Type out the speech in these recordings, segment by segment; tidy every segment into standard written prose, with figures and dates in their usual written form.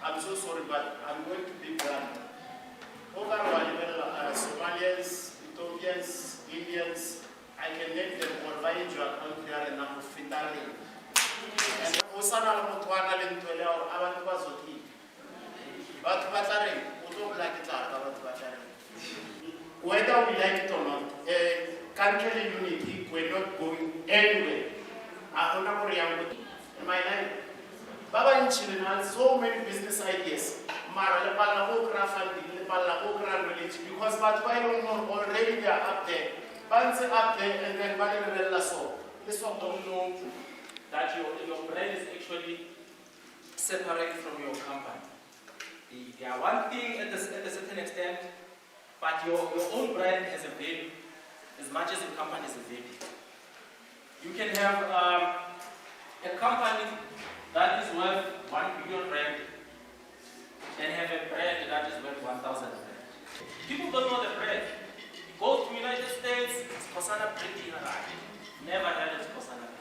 I'm so sorry, but I'm going to be blunt. Somalians, Ethiopians, Indians, I can make them all via your account there and I'm fitting. And Osana Motwana and Tola or Avantuazoti. But Batari, Uto like it about Batari. Whether we like it or not, country unity, we're not going anywhere. I don't know in my life. Baba in Chile has so many business ideas. Because but why don't know already they are up there. Once up there and then this one don't know that your brand is actually separate from your company. They are one thing at a certain extent, but your own brand has a value as much as your company has a value. You can have a company that is worth 1 billion rand and have a brand that is worth 1,000 rand. People don't know the brand. You go to the United States, it's Kosana printing around. Never heard of Kosana.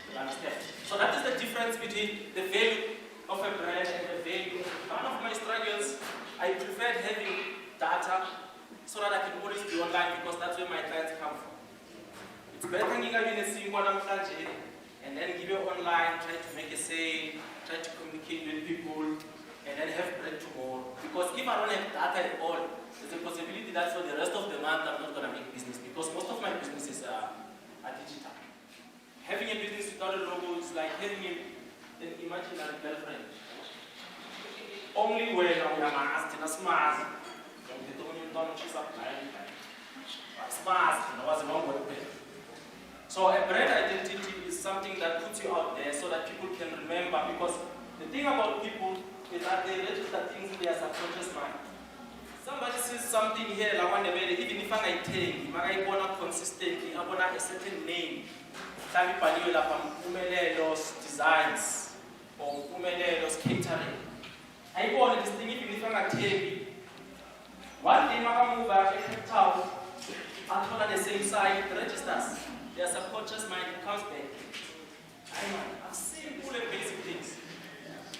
You understand? So that is the difference between the value of a brand and the value. One of my struggles, I preferred having data so that I can always be online because that's where my clients come from. It's better and then give you online, try to make a sale, try to communicate with people, and then have bread tomorrow. Because if I don't have data at all, there's a possibility that for the rest of the month I'm not going to make business because most of my businesses are digital. Having a business without a logo is like having an imaginary girlfriend. Only when I'm asked in a smart, so a brand identity is something that puts you out there so that people can remember, because the thing about people is that they register things in their subconscious mind. Somebody says something here, even if I take, I want consistently, I want a certain name. Designs or catering. I want this thing even if I take. One day I move back to town, I told on the same side, it registers. Their subconscious mind comes back. I've seen all the basic things.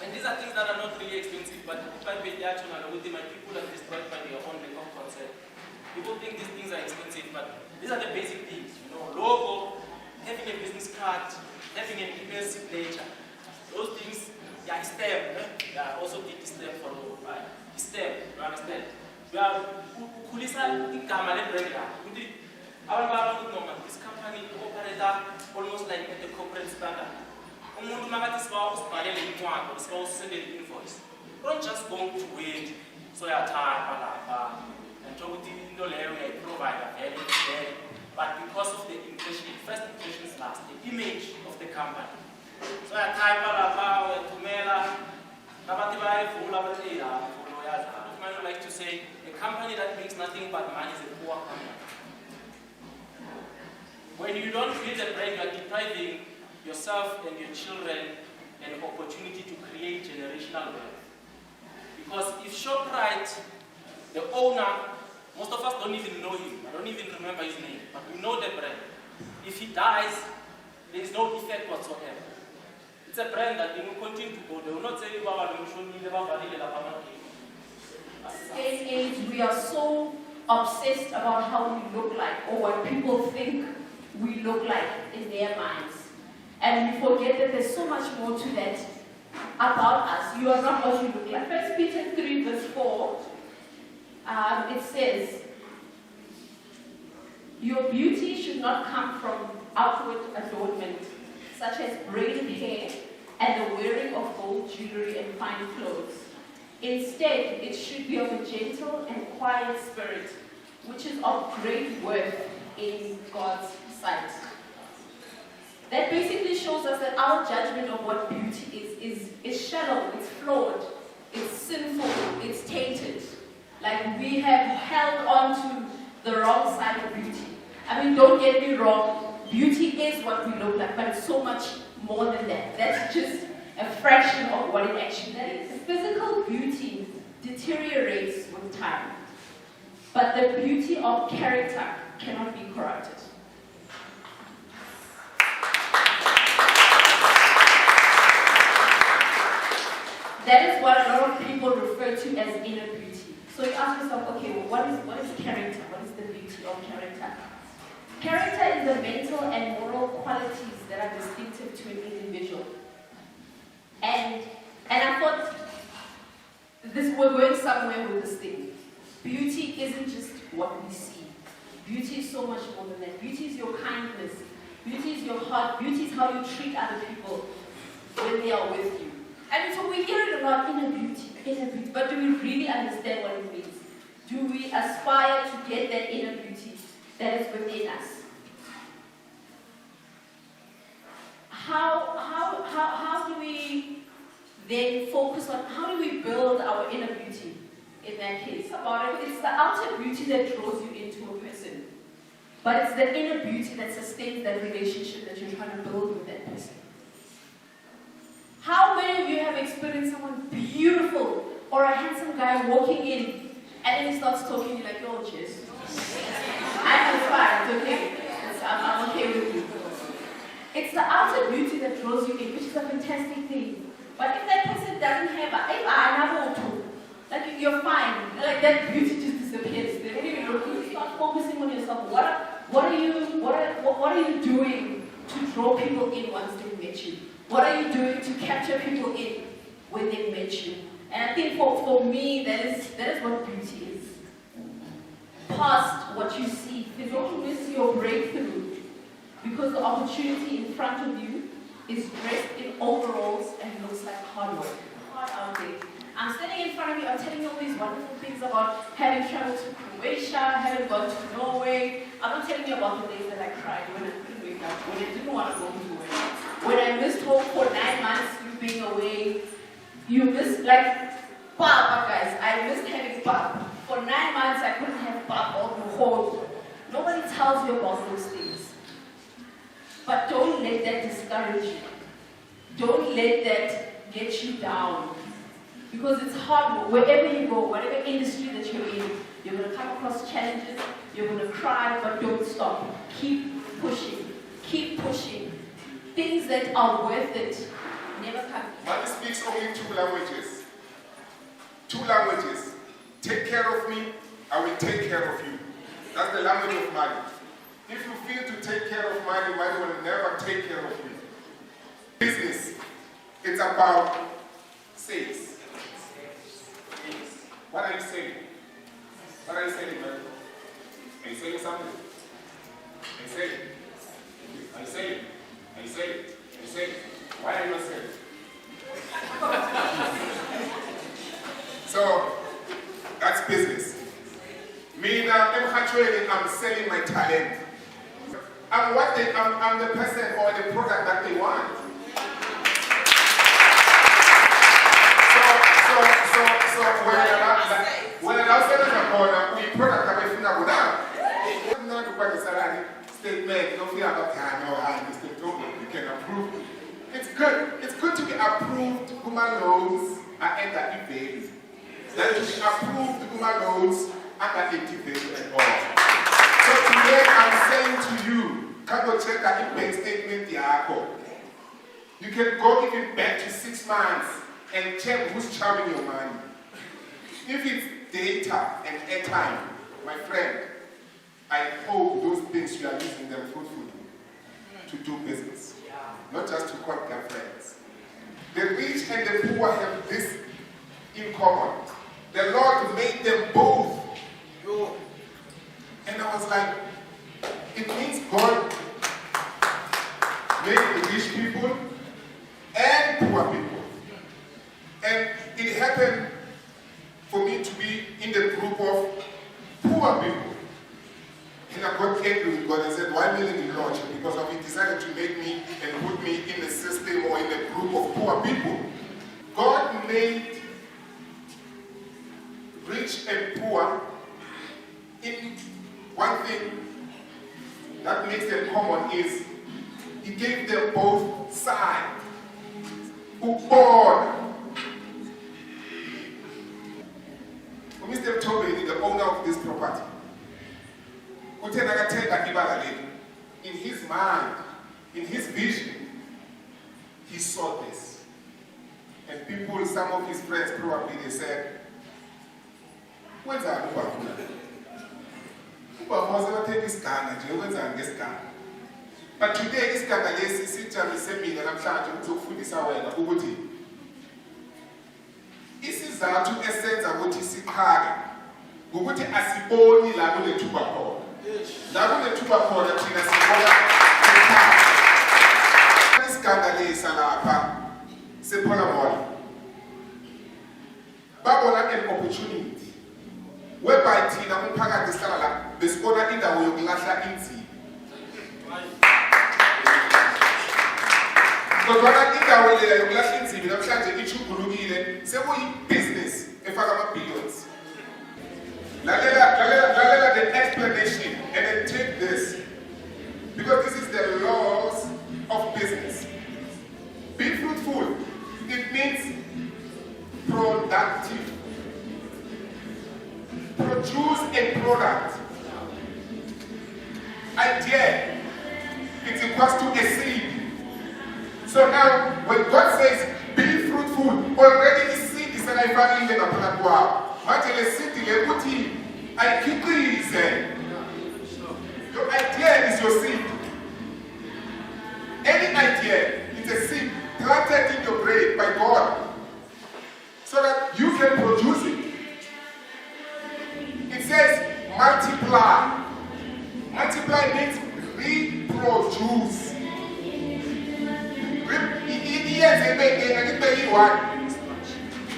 And these are things that are not really expensive, but if I pay the action with them, my people are destroyed by their own concept. People think these things are expensive, but these are the basic things. Logo, having a business card, having an email signature. Those things, step. Also did this step for step, you understand? We are Kulisa Igama this company operates almost like at the corporate standard. Don't just go to wait so you are and provide a value, but because of the impression, first impressions last, the image of the company. So I like to say a company that makes nothing but money is a poor company. When you don't build a brand, you are depriving yourself and your children an opportunity to create generational wealth. Because if ShopRite, the owner, most of us don't even know him. I don't even remember his name, but we know the brand. If he dies, there is no effect whatsoever. It's a brand that they will continue to go. They will not say, This day and age, we are so obsessed about how we look like or what people think we look like in their minds. And we forget that there's so much more to that about us. You are not what you look like. 1 Peter 3 verse 4, it says, your beauty should not come from outward adornment, such as braided hair and the wearing of gold jewelry and fine clothes. Instead, it should be of a gentle and quiet spirit, which is of great worth in God's sight. That basically shows us that our judgment of what beauty is shallow, it's flawed, it's sinful, it's tainted. Like we have held on to the wrong side of beauty. I mean, don't get me wrong, beauty is what we look like, but it's so much more than that. That's just a fraction of what it actually is. Physical beauty deteriorates with time, but the beauty of character cannot be corrupted. That is what a lot of people refer to as inner beauty. So you ask yourself, okay, well, what is character? What is the beauty of character? Character is the mental and moral qualities that are distinctive to an individual. And I thought we're going somewhere with this thing. Beauty isn't just what we see. Beauty is so much more than that. Beauty is your kindness. Beauty is your heart. Beauty is how you treat other people when they are with you. And so we hear it a lot, inner beauty, but do we really understand what it means? Do we aspire to get that inner beauty that is within us? How do we then focus on, how do we build our inner beauty in that case? It's the outer beauty that draws you into a person, but it's the inner beauty that sustains that relationship that you're trying to build with that person. How many of you have experienced someone beautiful or a handsome guy walking in and then he starts talking, you're like, oh, cheers. I'm fine, it's okay. I'm okay with you. It's the outer beauty that draws you in, which is a fantastic thing. But if that person doesn't have like you're fine, like that beauty just disappears. They don't even look. You start focusing on yourself. What are you doing to draw people in once they met you? What are you doing to capture people in when they met you? And I think for me, that is what beauty is. Past what you see, you don't miss your breakthrough, because the opportunity in front of you is dressed in overalls and looks like hard work. Hard out there. I'm standing in front of you, I'm telling you all these wonderful things about having traveled to Croatia, having gone to Norway. I'm not telling you about the days that I cried when I couldn't wake up, when I didn't want to go to work, when I missed home for 9 months, you being away. You missed, like, papa, guys. I missed having papa. For 9 months, I couldn't have papa or the whole. Nobody tells you about those things. But don't let that discourage you. Don't let that get you down. Because it's hard. Wherever you go, whatever industry that you're in, you're going to come across challenges, you're going to cry, but don't stop. Keep pushing. Keep pushing. Things that are worth it never come. Money speaks only 2 languages. 2 languages. Take care of me, I will take care of you. That's the language of money. If you fail to take care of money, money will never take care of you. Business, it's about sales. What are you saying? What are you saying, man? Are you saying something? Are you saying? Are you saying? Are you saying? Are you saying? Why are you not saying? So, that's business. Me now, I'm selling my talent. I'm the person or the product that they want. So when I say that we product that we feel not the statement, don't feel about you can approve. It's good. It's good to be approved. Woman knows I enter the baby. That to be approved, woman knows I enter the baby and all. So today I'm saying to you, come go check that bank statement. You can go even back to 6 months and check who's charging your money. If it's data and airtime, my friend, I hope those things you are using them fruitfully to do business, not just to call their friends. The rich and the poor have this in common. The Lord made them both. And I was like, it means God made the rich people and poor people. And it happened for me to be in the group of poor people. And I got angry with God and said, why me in launch? Because of He decided to make me and put me in a system or in a group of poor people. God made rich and poor in one thing that makes them common is He gave them both sides. Who born. Mr. Toby, the owner of this property, in his mind, in his vision, he saw this. And people school, some of his friends probably, they said, when's our Uber? Uber was never take this car, when's our this car? But today, this car, is sitting semi, and I'm trying to food this away, and Ubuti. This is our two essence of what is car. Ubuti asiboni la no le tubako. La no le tubako, that in a sibola. This scandal is a c'est pour la mort. But on an opportunity whereby Tina Mupaga de Salala, the scholar in the way of Lasha Inti. But when I think I will let you Lasha Inti, I'm trying to issue Gurugile, say we business, if I have billions. Lalela the explanation, and then take this. Because this is the laws of business. Be fruitful. It means productive. Produce a product. Idea. It equals to a seed. So now, when God says, be fruitful, already the seed is an iPhone in the Napolagua. Matele seed, I quickly say, your idea is your seed. Any idea is a seed planted in your brain by God so that you can produce it. It says multiply. Multiply means reproduce.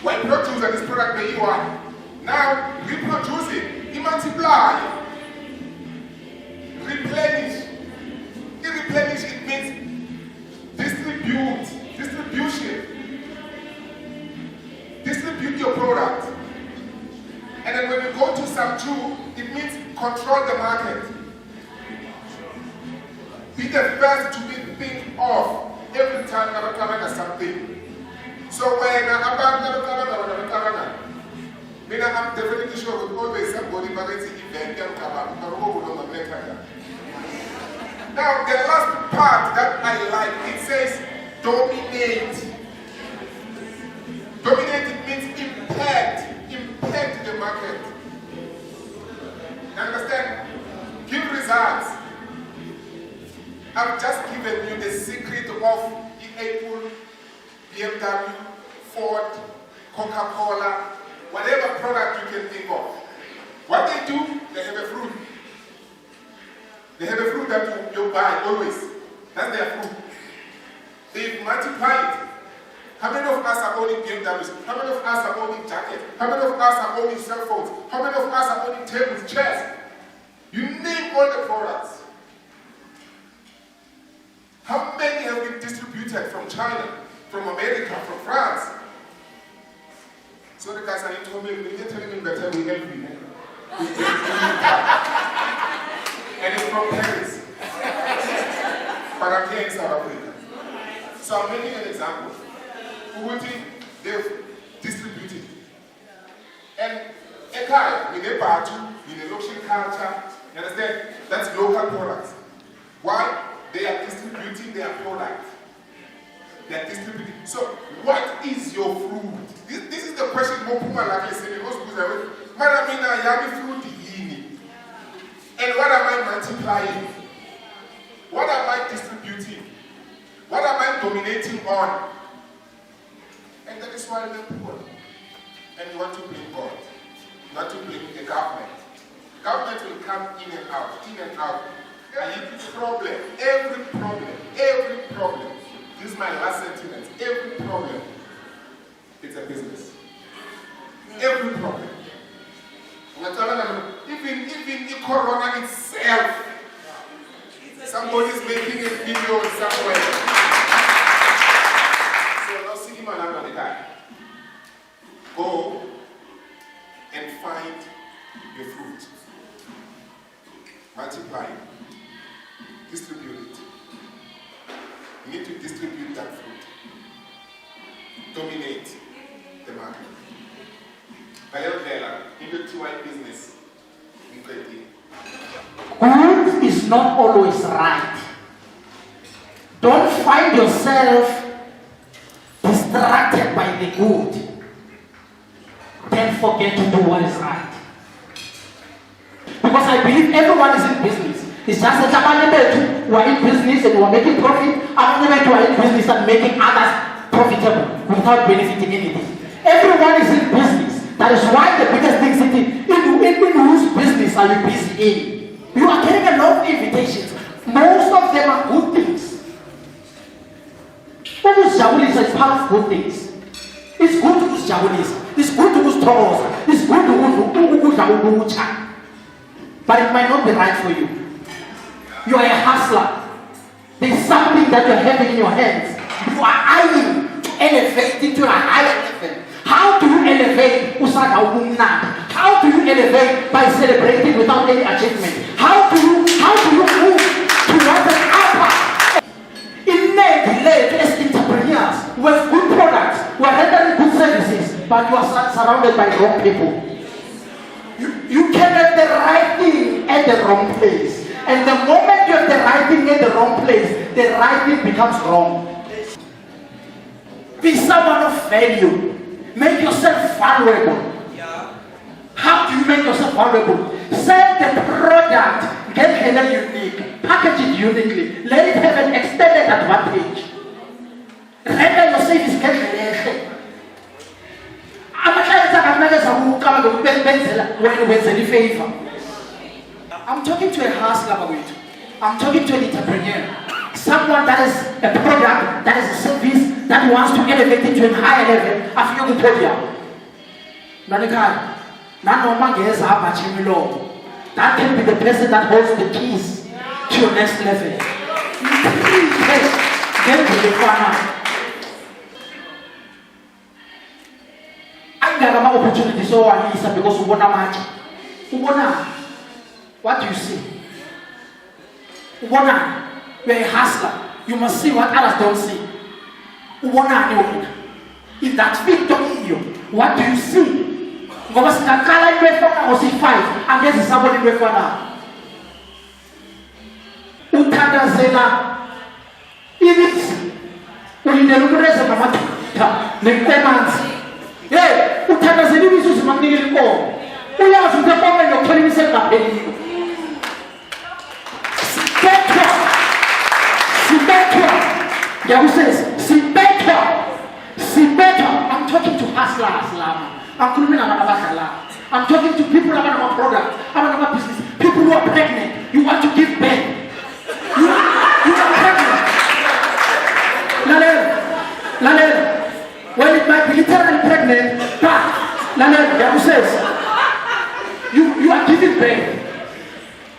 When produce and this product may you are. Now reproduce it. Multiply. Replenish. Replenish it means distribute. Distribution. Distribute your product. And then when you go to sub 2, it means control the market. Be the first to be think of every time you something. So when I'm definitely sure with always somebody but it's event now the last part that I like, it says dominate. Dominate, it means impact the market. You understand? Give results. I've just given you the secret of Apple, BMW, Ford, Coca-Cola, whatever product you can think of. What they do, they have a fruit. They have a fruit that you buy always. That's their fruit. They multiply it. How many of us are owning BMWs? How many of us are owning jackets? How many of us are owning cell phones? How many of us are owning tables, chairs? You name all the products. How many have been distributed from China, from America, from France? So the guys are told me, you're telling me better we help you. And it's from Paris. But I'm here in South Africa. So I'm making an example. They've distributed. And a car, with a batu, with a luxury culture, you understand? That's local products. Why? They are distributing their product. They are distributing. So, what is your fruit? This is the question Mopuma like listening. Maramina yami fruit yini. And what am I multiplying? What am I distributing? What am I dominating on? And that is why we're poor. And you want to blame God. You want to blame the government. Government will come in and out, in and out. And every problem. This is my last sentiment. Every problem, it's a business. Every problem. Even the corona itself, somebody's making a video somewhere. So now see him along the guy. Go and find your fruit. Multiply it. Distribute it. You need to distribute that fruit. Dominate the market. Gala, in the 2i business, Good is not always right. Don't find yourself distracted by the good, then forget to do what is right. Because I believe everyone is in business. It's just that we are in business and we are making profit. I'm not in business and making others profitable without benefiting anything. Everyone is in business. That is why the biggest thing is in whose business are you busy in? You are getting a lot of invitations. Most of them are good things. Almost Japanese is part of good things. It's good to use Japanese. It's good to use Toros. It's good to use but it might not be right for you. You are a hustler. There's something that you're having in your hands. You are eyeing to elevate into a higher level. How do you elevate? How do you elevate by celebrating without any achievement? How do you move towards an upper? In led as entrepreneurs, we have good products, we are rendering good services, but you are surrounded by wrong people. You can have the right thing at the wrong place. And the moment you have the right thing at the wrong place, the right thing becomes wrong. Be someone of value. Make yourself valuable. How do you make yourself valuable? Sell the product, get it unique, package it uniquely, let it have an extended advantage. Render your service I'm talking to a hustler. I'm talking to an entrepreneur. Someone that is a product, that is a service, that wants to elevate it to a higher level. I feel good for you. That can be the person that holds the keys to your next level. Get to the corner. I got an opportunity so I need because you want to match. What do you see? You're a hustler. You must see what others don't see. In that victory, what do you see? Ngoba singaqala imefana ngo-5 angeze sabona imefana. Uthandazela ibithi ulindele ukureza ngamathutha nenkomanzi. Hey, uthandazela ibithi uzimakunikela inkomo. Uyazi ukuthi enkomeni yokuthola imisebenzi ngapheliyo. I'm talking to hustlers. I'm talking to people about our product, about our business. People who are pregnant. You want to give birth. You are pregnant. Lalel. Well, it might be literally pregnant, but Lalel, you are giving birth.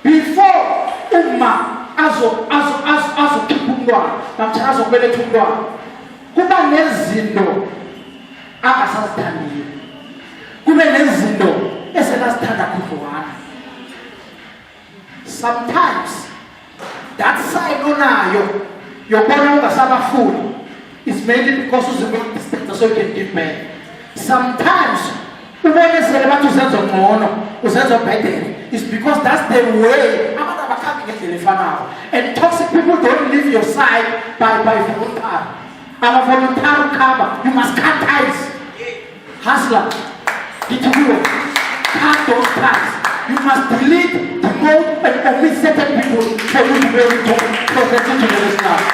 Before azo kipungwa namtha azobeletha umntwana kuba nezinto angasazithandiyo kube nezinto esenazithanda khudlwana. Sometimes that side onayo yobona ungasabafuni is mainly because uzibona so you can give birth. Sometimes ubonezele bathi uzenza ngcono uzenza better. It's because that's the way. And toxic people don't leave your side by voluntary. I'm a voluntary cover. You must cut ties. Hustler, get to you. Cut those ties. You must delete, demote, and omit certain people for you to be able to progress into the next class.